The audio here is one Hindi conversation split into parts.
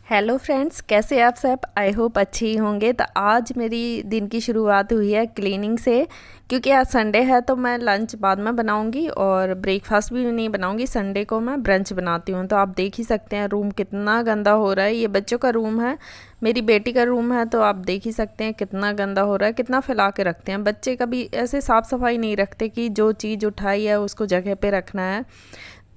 हेलो फ्रेंड्स, कैसे आप सब? आई होप अच्छे ही होंगे। तो आज मेरी दिन की शुरुआत हुई है क्लीनिंग से, क्योंकि आज संडे है तो मैं लंच बाद में बनाऊंगी और ब्रेकफास्ट भी नहीं बनाऊंगी। संडे को मैं ब्रंच बनाती हूँ। तो आप देख ही सकते हैं रूम कितना गंदा हो रहा है। ये बच्चों का रूम है, मेरी बेटी का रूम है, तो आप देख ही सकते हैं कितना गंदा हो रहा है, कितना फैला के रखते हैं। बच्चे कभी ऐसे साफ़ सफाई नहीं रखते कि जो चीज़ उठाई है उसको जगह पे रखना है।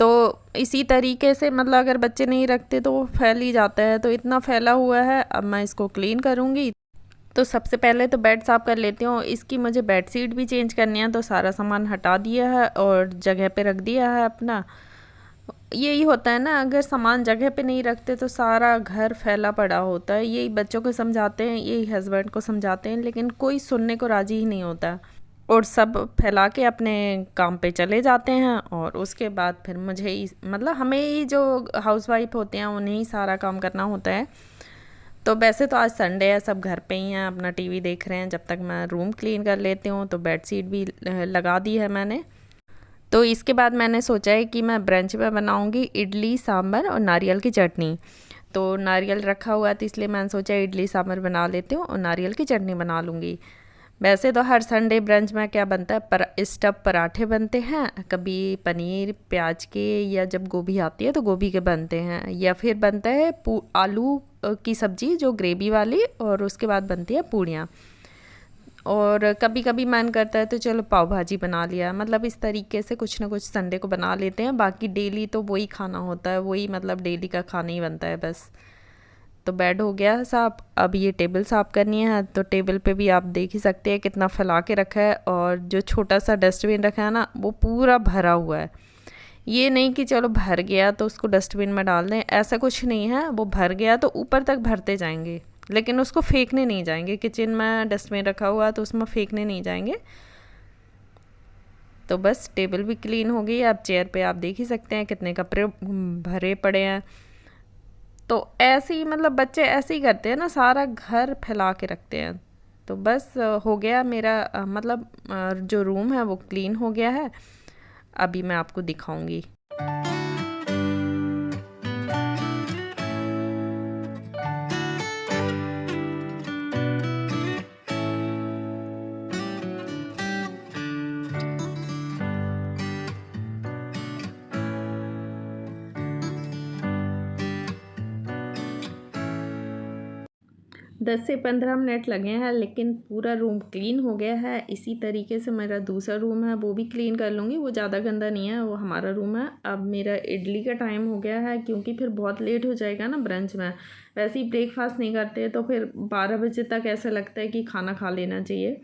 तो इसी तरीके से मतलब अगर बच्चे नहीं रखते तो वो फैल ही जाता है। तो इतना फैला हुआ है, अब मैं इसको क्लीन करूँगी। तो सबसे पहले तो बेड साफ़ कर लेती हूँ। इसकी मुझे बेड शीट भी चेंज करनी है, तो सारा सामान हटा दिया है और जगह पे रख दिया है अपना। यही होता है ना, अगर सामान जगह पे नहीं रखते तो सारा घर फैला पड़ा होता है। यही बच्चों को समझाते हैं, यही हस्बैंड को समझाते हैं, लेकिन कोई सुनने को राजी ही नहीं होता। और सब फैला के अपने काम पे चले जाते हैं। और उसके बाद फिर मुझे मतलब हमें ही जो हाउसवाइफ होते हैं उन्हें ही सारा काम करना होता है। तो वैसे तो आज संडे है, सब घर पे ही हैं, अपना टीवी देख रहे हैं, जब तक मैं रूम क्लीन कर लेती हूँ। तो बेड शीट भी लगा दी है मैंने। तो इसके बाद मैंने सोचा है कि मैं ब्रंच में बनाऊँगी इडली सांभर और नारियल की चटनी। तो नारियल रखा हुआ है, तो इसलिए मैंने सोचा इडली सांभर बना लेती हूँ और नारियल की चटनी बना लूँगी। वैसे तो हर संडे ब्रंच में क्या बनता है, स्टफ पराठे बनते हैं, कभी पनीर प्याज के, या जब गोभी आती है तो गोभी के बनते हैं, या फिर बनता है आलू की सब्ज़ी जो ग्रेवी वाली, और उसके बाद बनती है पूड़ियाँ। और कभी कभी मन करता है तो चलो पाव भाजी बना लिया। मतलब इस तरीके से कुछ ना कुछ संडे को बना लेते हैं। बाकी डेली तो वही खाना होता है, वही मतलब डेली का खाना ही बनता है बस। तो बेड हो गया है साफ, अब ये टेबल साफ़ करनी है। तो टेबल पे भी आप देख ही सकते हैं कितना फैला के रखा है, और जो छोटा सा डस्टबिन रखा है ना वो पूरा भरा हुआ है। ये नहीं कि चलो भर गया तो उसको डस्टबिन में डाल दें, ऐसा कुछ नहीं है। वो भर गया तो ऊपर तक भरते जाएंगे, लेकिन उसको फेंकने नहीं जाएंगे। किचन में डस्टबिन रखा हुआ है तो उसमें फेंकने नहीं जाएंगे। तो बस टेबल भी क्लीन हो गई। अब चेयर पे आप देख ही सकते हैं कितने कपड़े भरे पड़े हैं। तो ऐसे ही मतलब बच्चे ऐसे ही करते हैं ना, सारा घर फैला के रखते हैं। तो बस हो गया मेरा मतलब जो रूम है वो क्लीन हो गया है। अभी मैं आपको दिखाऊंगी। 10 से 15 मिनट लगे हैं, लेकिन पूरा रूम क्लीन हो गया है। इसी तरीके से मेरा दूसरा रूम है वो भी क्लीन कर लूँगी। वो ज़्यादा गंदा नहीं है, वो हमारा रूम है। अब मेरा इडली का टाइम हो गया है, क्योंकि फिर बहुत लेट हो जाएगा ना ब्रंच में। वैसे ही ब्रेकफास्ट नहीं करते तो फिर 12 बजे तक ऐसा लगता है कि खाना खा लेना चाहिए।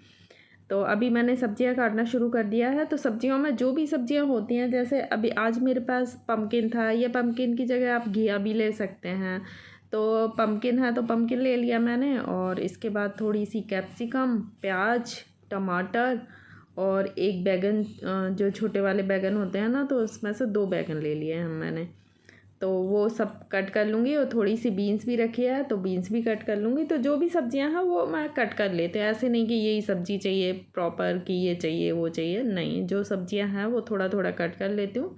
तो अभी मैंने सब्जियां काटना शुरू कर दिया है। तो सब्जियों में जो भी सब्जियां होती हैं, जैसे अभी आज मेरे पास पम्पकिन था, या पम्पकिन की जगह आप घिया भी ले सकते हैं। तो पम्पकिन है तो पम्पकिन ले लिया मैंने, और इसके बाद थोड़ी सी कैप्सिकम, प्याज, टमाटर, और एक बैगन, जो छोटे वाले बैगन होते हैं ना, तो उसमें से 2 बैगन ले लिए हैं मैंने। तो वो सब कट कर लूँगी। और थोड़ी सी बीन्स भी रखी है तो बीन्स भी कट कर लूँगी। तो जो भी सब्जियां हैं वो मैं कट कर लेते हैं। ऐसे नहीं कि यही सब्ज़ी चाहिए प्रॉपर, कि ये चाहिए वो चाहिए, नहीं, जो सब्जियां हैं वो थोड़ा थोड़ा कट कर लेती हूँ।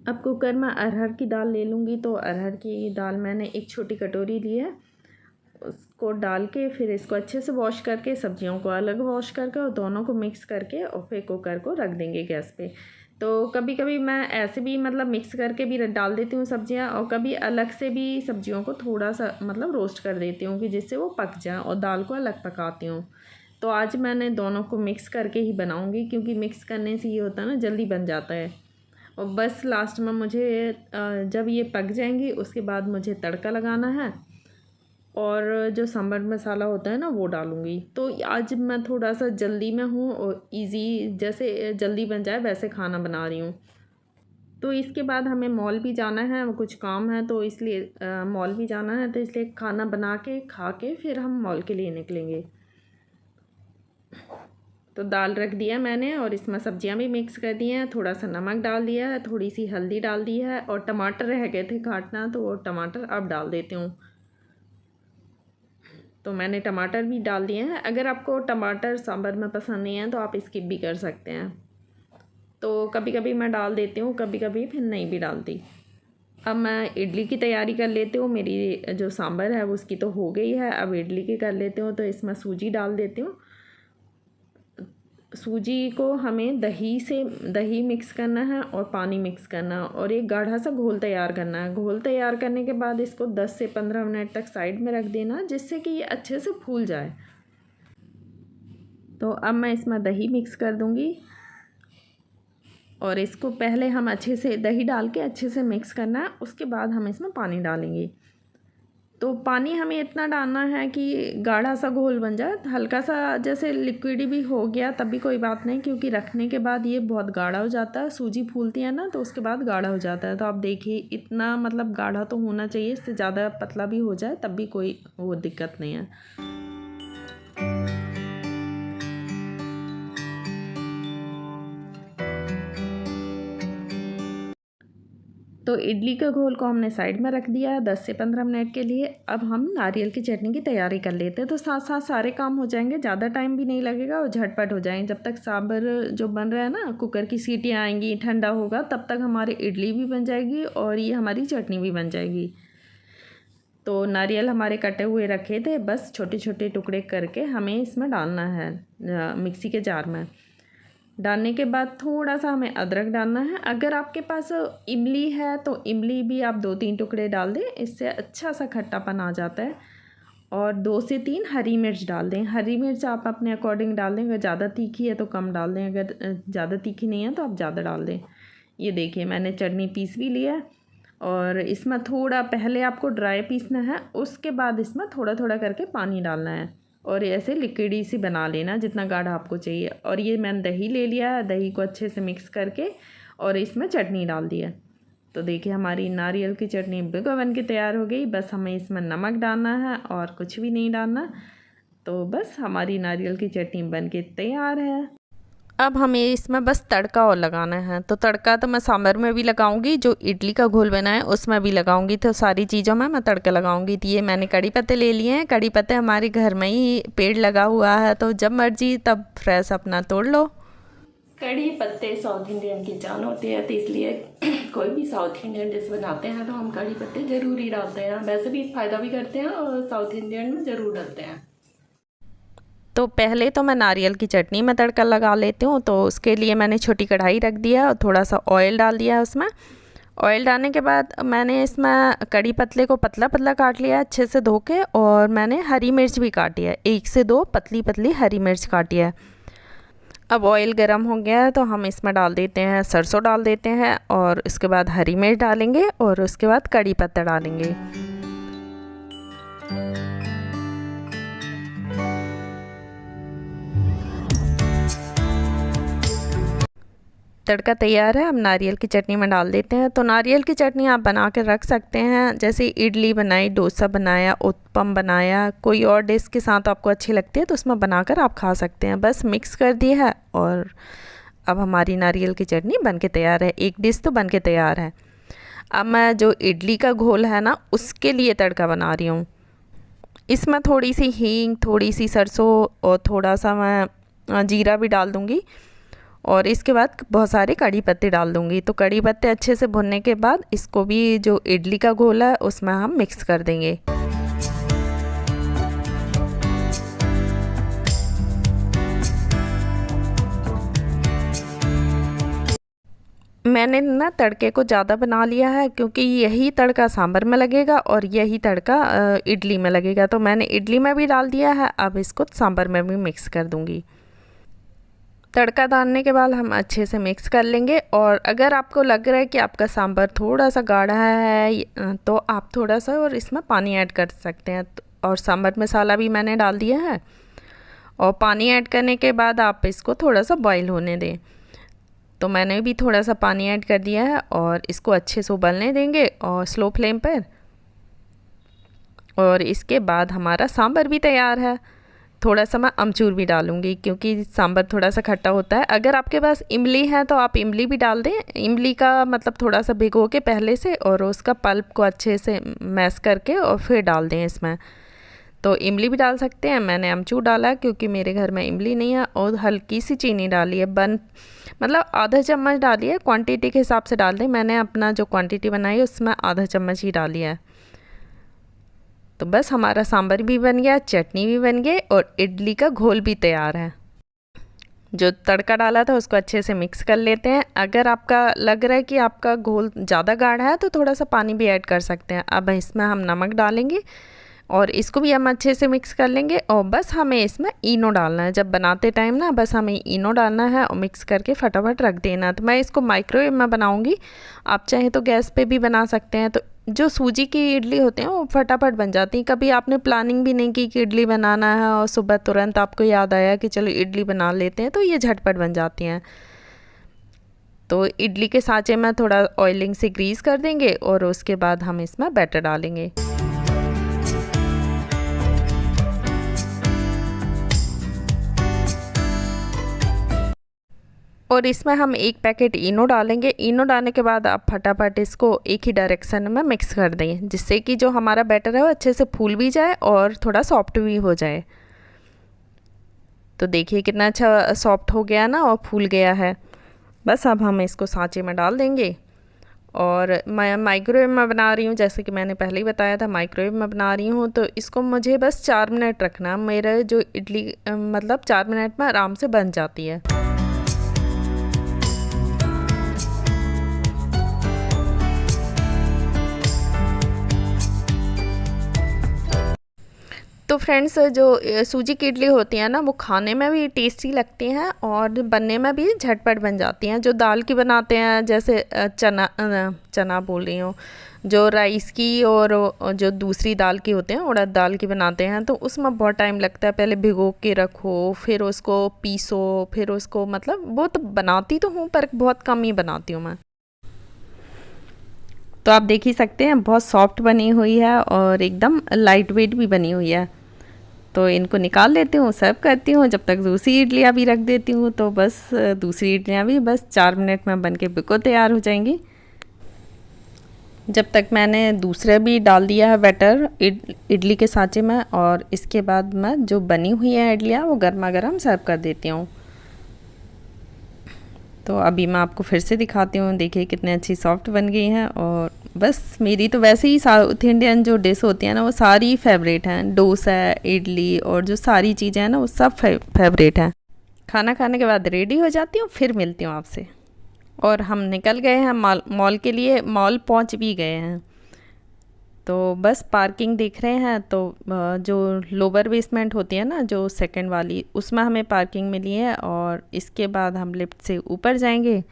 अब कुकर में अरहर की दाल ले लूँगी। तो अरहर की दाल मैंने एक छोटी कटोरी ली है, उसको डाल के फिर इसको अच्छे से वॉश करके, सब्जियों को अलग वॉश करके और दोनों को मिक्स करके, और फिर कुकर को रख देंगे गैस पे। तो कभी कभी मैं ऐसे भी मतलब मिक्स करके भी डाल देती हूँ सब्जियाँ, और कभी अलग से भी सब्जियों को थोड़ा सा मतलब रोस्ट कर देती हूँ कि जिससे वो पक जाए, और दाल को अलग पकाती हूँ। तो आज मैंने दोनों को मिक्स करके ही बनाऊँगी, क्योंकि मिक्स करने से ये होता है ना, जल्दी बन जाता है। और बस लास्ट में मुझे जब ये पक जाएंगी उसके बाद मुझे तड़का लगाना है, और जो सांभर मसाला होता है ना वो डालूँगी। तो आज मैं थोड़ा सा जल्दी में हूँ, और इजी जैसे जल्दी बन जाए वैसे खाना बना रही हूँ। तो इसके बाद हमें मॉल भी जाना है, कुछ काम है, तो इसलिए मॉल भी जाना है, तो इसलिए खाना बना के खा के फिर हम मॉल के लिए निकलेंगे। तो दाल रख दिया मैंने, और इसमें सब्जियां भी मिक्स कर दी हैं। थोड़ा सा नमक डाल दिया है, थोड़ी सी हल्दी डाल दी है, और टमाटर रह गए थे काटना, तो वो टमाटर अब डाल देती हूँ। तो मैंने टमाटर भी डाल दिए हैं। अगर आपको टमाटर सांभर में पसंद नहीं है तो आप स्किप भी कर सकते हैं। तो कभी कभी मैं डाल देती हूँ, कभी कभी फिर नहीं भी डालती। अब मैं इडली की तैयारी कर लेती हूँ। मेरी जो सांभर है वो उसकी तो हो गई है, अब इडली की कर लेती हूँ। तो इसमें सूजी डाल देती हूँ। सूजी को हमें दही मिक्स करना है और पानी मिक्स करना है और एक गाढ़ा सा घोल तैयार करना है। घोल तैयार करने के बाद इसको 10 से 15 मिनट तक साइड में रख देना, जिससे कि ये अच्छे से फूल जाए। तो अब मैं इसमें दही मिक्स कर दूँगी और इसको पहले हम अच्छे से दही डाल के अच्छे से मिक्स करना है, उसके बाद हम इसमें पानी डालेंगे। तो पानी हमें इतना डालना है कि गाढ़ा सा घोल बन जाए। हल्का सा जैसे लिक्विड भी हो गया तब भी कोई बात नहीं, क्योंकि रखने के बाद ये बहुत गाढ़ा हो जाता है। सूजी फूलती है ना, तो उसके बाद गाढ़ा हो जाता है। तो आप देखिए इतना मतलब गाढ़ा तो होना चाहिए, इससे ज़्यादा पतला भी हो जाए तब भी कोई वो दिक्कत नहीं है। तो इडली के घोल को हमने साइड में रख दिया है 10 से 15 मिनट के लिए। अब हम नारियल की चटनी की तैयारी कर लेते हैं। तो साथ साथ सारे काम हो जाएंगे, ज़्यादा टाइम भी नहीं लगेगा और झटपट हो जाएंगे। जब तक सांभर जो बन रहा है ना, कुकर की सीटियाँ आएंगी, ठंडा होगा, तब तक हमारी इडली भी बन जाएगी और ये हमारी चटनी भी बन जाएगी। तो नारियल हमारे कटे हुए रखे थे, बस छोटे छोटे टुकड़े करके हमें इसमें डालना है मिक्सी के जार में। डालने के बाद थोड़ा सा हमें अदरक डालना है। अगर आपके पास इमली है तो इमली भी आप 2-3 टुकड़े डाल दें, इससे अच्छा सा खट्टापन आ जाता है। और 2 से 3 हरी मिर्च डाल दें। हरी मिर्च आप अपने अकॉर्डिंग डाल दें, अगर ज़्यादा तीखी है तो कम डाल दें, अगर ज़्यादा तीखी नहीं है तो आप ज़्यादा डाल दें। ये देखिए मैंने चटनी पीस भी लिया और इसमें थोड़ा पहले आपको ड्राई पीसना है, उसके बाद इसमें थोड़ा थोड़ा करके पानी डालना है और ऐसे लिक्विडी सी बना लेना जितना गाढ़ा आपको चाहिए। और ये मैंने दही ले लिया है, दही को अच्छे से मिक्स करके और इसमें चटनी डाल दिया। तो देखिए हमारी नारियल की चटनी बिल्कुल बन के तैयार हो गई। बस हमें इसमें नमक डालना है और कुछ भी नहीं डालना। तो बस हमारी नारियल की चटनी बन के तैयार है। अब हमें इसमें बस तड़का और लगाना है। तो तड़का तो मैं सांभर में भी लगाऊंगी, जो इडली का घोल बना है उसमें भी लगाऊंगी। तो सारी चीज़ों में मैं तड़का लगाऊंगी। तो ये मैंने कड़ी पत्ते ले लिए हैं। कड़ी पत्ते हमारे घर में ही पेड़ लगा हुआ है, तो जब मर्जी तब फ्रेश अपना तोड़ लो। कड़ी पत्ते साउथ इंडियन की जान होती है, तो इसलिए कोई भी साउथ इंडियन डिश बनाते हैं तो हम कड़ी पत्ते ज़रूर ही डालते हैं। वैसे भी फ़ायदा भी करते हैं और साउथ इंडियन में ज़रूर डालते हैं। तो पहले तो मैं नारियल की चटनी में तड़का लगा लेती हूँ। तो उसके लिए मैंने छोटी कढ़ाई रख दिया और थोड़ा सा ऑयल डाल दिया उसमें। ऑयल डालने के बाद मैंने इसमें कड़ी पत्ते को पतला पतला काट लिया अच्छे से धो के, और मैंने हरी मिर्च भी काटी है, 1 से 2 पतली पतली हरी मिर्च काटी है। अब ऑयल गर्म हो गया है तो हम इसमें डाल देते हैं सरसों डाल देते हैं और उसके बाद हरी मिर्च डालेंगे और उसके बाद कड़ी पत्ता डालेंगे। तड़का तैयार है, अब नारियल की चटनी में डाल देते हैं। तो नारियल की चटनी आप बना कर रख सकते हैं, जैसे इडली बनाई, डोसा बनाया, उत्पम बनाया, कोई और डिश के साथ आपको अच्छी लगती है तो उसमें बनाकर आप खा सकते हैं। बस मिक्स कर दिया है और अब हमारी नारियल की चटनी बन के तैयार है। एक डिश तो बन के तैयार है। अब मैं जो इडली का घोल है ना, उसके लिए तड़का बना रही हूँ। इसमें थोड़ी सी हींग, थोड़ी सी सरसों और थोड़ा सा मैं जीरा भी डाल दूँगी और इसके बाद बहुत सारे कड़ी पत्ते डाल दूँगी। तो कड़ी पत्ते अच्छे से भुनने के बाद इसको भी जो इडली का घोल है उसमें हम मिक्स कर देंगे। मैंने ना तड़के को ज़्यादा बना लिया है, क्योंकि यही तड़का सांभर में लगेगा और यही तड़का इडली में लगेगा। तो मैंने इडली में भी डाल दिया है, अब इसको सांभर में भी मिक्स कर दूँगी। तड़का डालने के बाद हम अच्छे से मिक्स कर लेंगे। और अगर आपको लग रहा है कि आपका सांभर थोड़ा सा गाढ़ा है तो आप थोड़ा सा और इसमें पानी ऐड कर सकते हैं। और सांभर मसाला भी मैंने डाल दिया है और पानी ऐड करने के बाद आप इसको थोड़ा सा बॉईल होने दें। तो मैंने भी थोड़ा सा पानी ऐड कर दिया है और इसको अच्छे से उबलने देंगे और स्लो फ्लेम पर। और इसके बाद हमारा सांभर भी तैयार है। थोड़ा सा मैं अमचूर भी डालूँगी, क्योंकि सांभर थोड़ा सा खट्टा होता है। अगर आपके पास इमली है तो आप इमली भी डाल दें। इमली का मतलब थोड़ा सा भिगो के पहले से और उसका पल्प को अच्छे से मैश करके और फिर डाल दें इसमें। तो इमली भी डाल सकते हैं, मैंने अमचूर डाला क्योंकि मेरे घर में इमली नहीं है, और हल्की सी चीनी डाली है, मतलब आधा चम्मच डाली है, क्वांटिटी के हिसाब से डाल दें। मैंने अपना जो क्वांटिटी बनाई है उसमें आधा चम्मच ही डाली है। तो बस हमारा सांभर भी बन गया, चटनी भी बन गई और इडली का घोल भी तैयार है। जो तड़का डाला था उसको अच्छे से मिक्स कर लेते हैं। अगर आपका लग रहा है कि आपका घोल ज़्यादा गाढ़ा है तो थोड़ा सा पानी भी ऐड कर सकते हैं। अब इसमें हम नमक डालेंगे और इसको भी हम अच्छे से मिक्स कर लेंगे, और बस हमें इसमें इनो डालना है। जब बनाते टाइम ना बस हमें इनो डालना है और मिक्स करके फटाफट रख देना। तो मैं इसको माइक्रोवेव में बनाऊंगी, आप चाहें तो गैस पे भी बना सकते हैं। तो जो सूजी की इडली होते हैं वो फटाफट बन जाती हैं। कभी आपने प्लानिंग भी नहीं की कि इडली बनाना है और सुबह तुरंत आपको याद आया कि चलो इडली बना लेते हैं, तो ये झटपट बन जाती हैं। तो इडली के सांचे में थोड़ा ऑयलिंग से ग्रीस कर देंगे और उसके बाद हम इसमें बैटर डालेंगे। और इसमें हम 1 पैकेट इनो डालेंगे। इनो डालने के बाद आप फटाफट इसको एक ही डायरेक्शन में मिक्स कर दें, जिससे कि जो हमारा बैटर है वो अच्छे से फूल भी जाए और थोड़ा सॉफ्ट भी हो जाए। तो देखिए कितना अच्छा सॉफ्ट हो गया ना और फूल गया है। बस अब हम इसको सांचे में डाल देंगे, और मैं माइक्रोवेव में बना रही हूँ, जैसे कि मैंने पहले ही बताया था माइक्रोवेव में बना रही हूँ। तो इसको मुझे बस 4 मिनट रखना, मेरा जो इडली मतलब 4 मिनट में आराम से बन जाती है। तो फ्रेंड्स, जो सूजी की इडली होती है ना वो खाने में भी टेस्टी लगती हैं और बनने में भी झटपट बन जाती हैं। जो दाल की बनाते हैं, जैसे चना बोल रही हूँ, जो राइस की और जो दूसरी दाल की होते हैं उड़द दाल की बनाते हैं, तो उसमें बहुत टाइम लगता है। पहले भिगो के रखो, फिर उसको पीसो, फिर उसको मतलब वो तो बनाती तो हूँ पर बहुत कम ही बनाती हूँ मैं। तो आप देख ही सकते हैं बहुत सॉफ्ट बनी हुई है और एकदम लाइट वेट भी बनी हुई है। तो इनको निकाल लेती हूँ, सर्व करती हूँ। जब तक दूसरी इडलियाँ भी रख देती हूँ, तो बस दूसरी इडलियाँ भी बस 4 मिनट में बन के बिल्कुल तैयार हो जाएंगी। जब तक मैंने दूसरा भी डाल दिया है बैटर इडली के सांचे में, और इसके बाद मैं जो बनी हुई है इडलियाँ वो गर्मा गर्म सर्व कर देती हूँ। तो अभी मैं आपको फिर से दिखाती हूँ, देखिए कितनी अच्छी सॉफ्ट बन गई हैं। और बस मेरी तो वैसे ही साउथ इंडियन जो डिश होती है ना वो सारी फेवरेट हैं। डोसा, इडली और जो सारी चीज़ें हैं ना वो सब फेवरेट हैं। खाना खाने के बाद रेडी हो जाती हूँ, फिर मिलती हूँ आपसे। और हम निकल गए हैं मॉल के लिए, मॉल पहुँच भी गए हैं। तो बस पार्किंग देख रहे हैं, तो जो लोअर बेसमेंट होती है ना जो सेकंड वाली, उसमें हमें पार्किंग मिली है। और इसके बाद हम लिफ्ट से ऊपर जाएंगे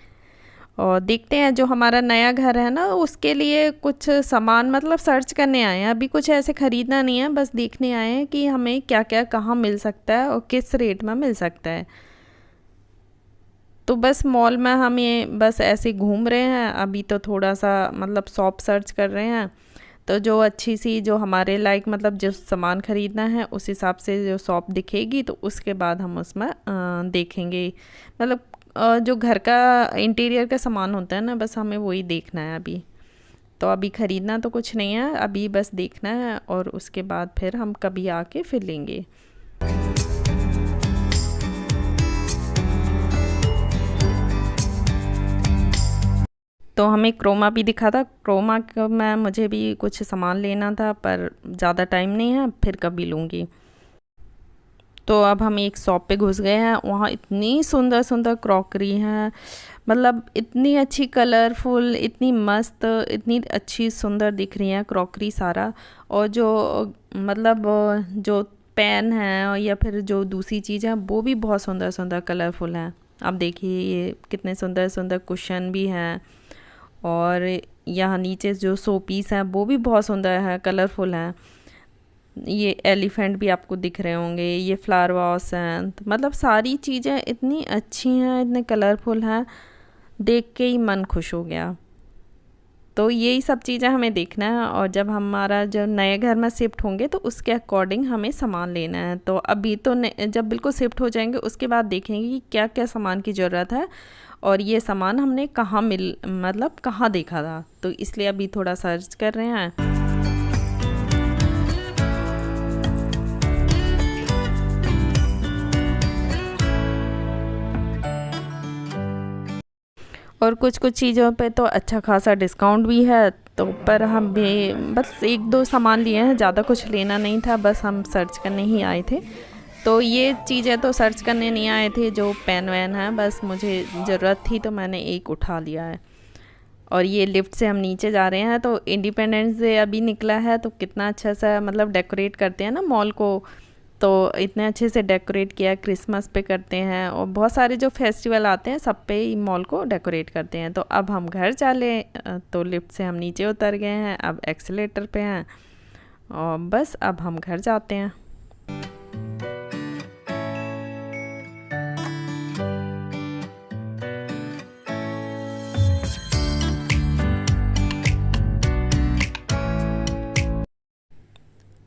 और देखते हैं जो हमारा नया घर है ना उसके लिए कुछ सामान मतलब सर्च करने आए हैं। अभी कुछ ऐसे ख़रीदना नहीं है, बस देखने आए हैं कि हमें क्या क्या कहाँ मिल सकता है और किस रेट में मिल सकता है। तो बस मॉल में हमें बस ऐसे घूम रहे हैं अभी, तो थोड़ा सा मतलब शॉप सर्च कर रहे हैं। तो जो अच्छी सी जो हमारे लाइक मतलब जो सामान ख़रीदना है उस हिसाब से जो शॉप दिखेगी तो उसके बाद हम उसमें देखेंगे। मतलब जो घर का इंटीरियर का सामान होता है ना, बस हमें वही देखना है अभी। तो अभी ख़रीदना तो कुछ नहीं है, अभी बस देखना है और उसके बाद फिर हम कभी आके फिर लेंगे। तो हमें क्रोमा भी दिखा था, क्रोमा का मैं मुझे भी कुछ सामान लेना था पर ज़्यादा टाइम नहीं है, फिर कभी लूँगी। तो अब हम एक शॉप पे घुस गए हैं, वहाँ इतनी सुंदर सुंदर क्रॉकरी हैं, मतलब इतनी अच्छी कलरफुल, इतनी मस्त, इतनी अच्छी सुंदर दिख रही हैं क्रॉकरी सारा। और जो मतलब जो पेन है या फिर जो दूसरी चीज़ है वो भी बहुत सुंदर सुंदर कलरफुल हैं। आप देखिए ये कितने सुंदर सुंदर कुशन भी हैं, और यहाँ नीचे जो शो पीस हैं वो भी बहुत सुंदर है, कलरफुल हैं। ये एलिफेंट भी आपको दिख रहे होंगे, ये फ्लावर वास हैं, मतलब सारी चीज़ें इतनी अच्छी हैं, इतने कलरफुल हैं, देख के ही मन खुश हो गया। तो यही सब चीज़ें हमें देखना है, और जब हमारा जब नए घर में शिफ्ट होंगे तो उसके अकॉर्डिंग हमें सामान लेना है। तो अभी तो जब बिल्कुल शिफ्ट हो जाएंगे उसके बाद देखेंगे कि क्या क्या सामान की ज़रूरत है और ये सामान हमने कहाँ मतलब कहाँ देखा था। तो इसलिए अभी थोड़ा सर्च कर रहे हैं। और कुछ कुछ चीज़ों पे तो अच्छा खासा डिस्काउंट भी है। तो पर हम भी बस एक दो सामान लिए हैं, ज़्यादा कुछ लेना नहीं था, बस हम सर्च करने ही आए थे। तो ये चीज़ें तो सर्च करने नहीं आए थे, जो पेन वैन है बस मुझे ज़रूरत थी तो मैंने एक उठा लिया है। और ये लिफ्ट से हम नीचे जा रहे हैं। तो इंडिपेंडेंस डे अभी निकला है तो कितना अच्छा सा मतलब डेकोरेट करते हैं ना मॉल को, तो इतने अच्छे से डेकोरेट किया। क्रिसमस पे करते हैं और बहुत सारे जो फेस्टिवल आते हैं सब पे ही मॉल को डेकोरेट करते हैं। तो अब हम घर चले, तो लिफ्ट से हम नीचे उतर गए हैं, अब एक्सीलेटर पे हैं और बस अब हम घर जाते हैं।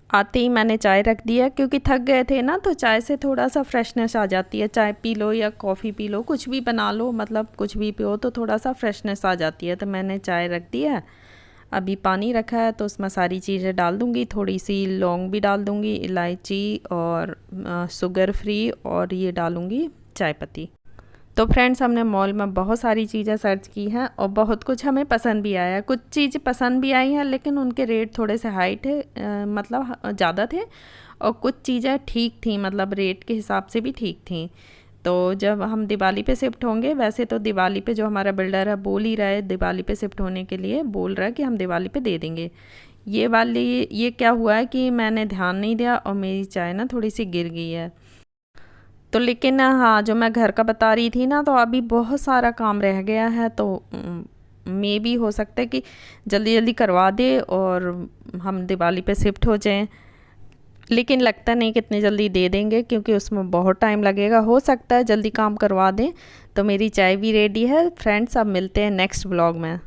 आते ही मैंने चाय रख दिया क्योंकि थक गए थे ना, तो चाय से थोड़ा सा फ्रेशनेस आ जाती है। चाय पी लो या कॉफ़ी पी लो, कुछ भी बना लो, मतलब कुछ भी पियो तो थोड़ा सा फ्रेशनेस आ जाती है। तो मैंने चाय रख दिया है, अभी पानी रखा है तो उसमें सारी चीज़ें डाल दूँगी। थोड़ी सी लौंग भी डाल दूँगी, इलायची और शुगर फ्री, और ये डालूँगी चाय पत्ती। तो फ्रेंड्स हमने मॉल में बहुत सारी चीज़ें सर्च की हैं और बहुत कुछ हमें पसंद भी आया। कुछ चीज़ पसंद भी आई हैं लेकिन उनके रेट थोड़े से हाई थे, मतलब ज़्यादा थे। और कुछ चीज़ें ठीक थी, मतलब रेट के हिसाब से भी ठीक थी। तो जब हम दिवाली पे शिफ्ट होंगे, वैसे तो दिवाली पे जो हमारा बिल्डर है बोल ही रहा है दिवाली पे शिफ्ट होने के लिए, बोल रहा है कि हम दिवाली पे दे देंगे। ये क्या हुआ है कि मैंने ध्यान नहीं दिया और मेरी चाय ना थोड़ी सी गिर गई है। तो लेकिन हाँ, जो मैं घर का बता रही थी ना, तो अभी बहुत सारा काम रह गया है, तो मे भी हो सकता है कि जल्दी जल्दी करवा दे और हम दिवाली पे शिफ्ट हो जाएं। लेकिन लगता नहीं कितनी जल्दी दे देंगे क्योंकि उसमें बहुत टाइम लगेगा। हो सकता है जल्दी काम करवा दें। तो मेरी चाय भी रेडी है फ्रेंड्स, अब मिलते हैं नेक्स्ट ब्लॉग में।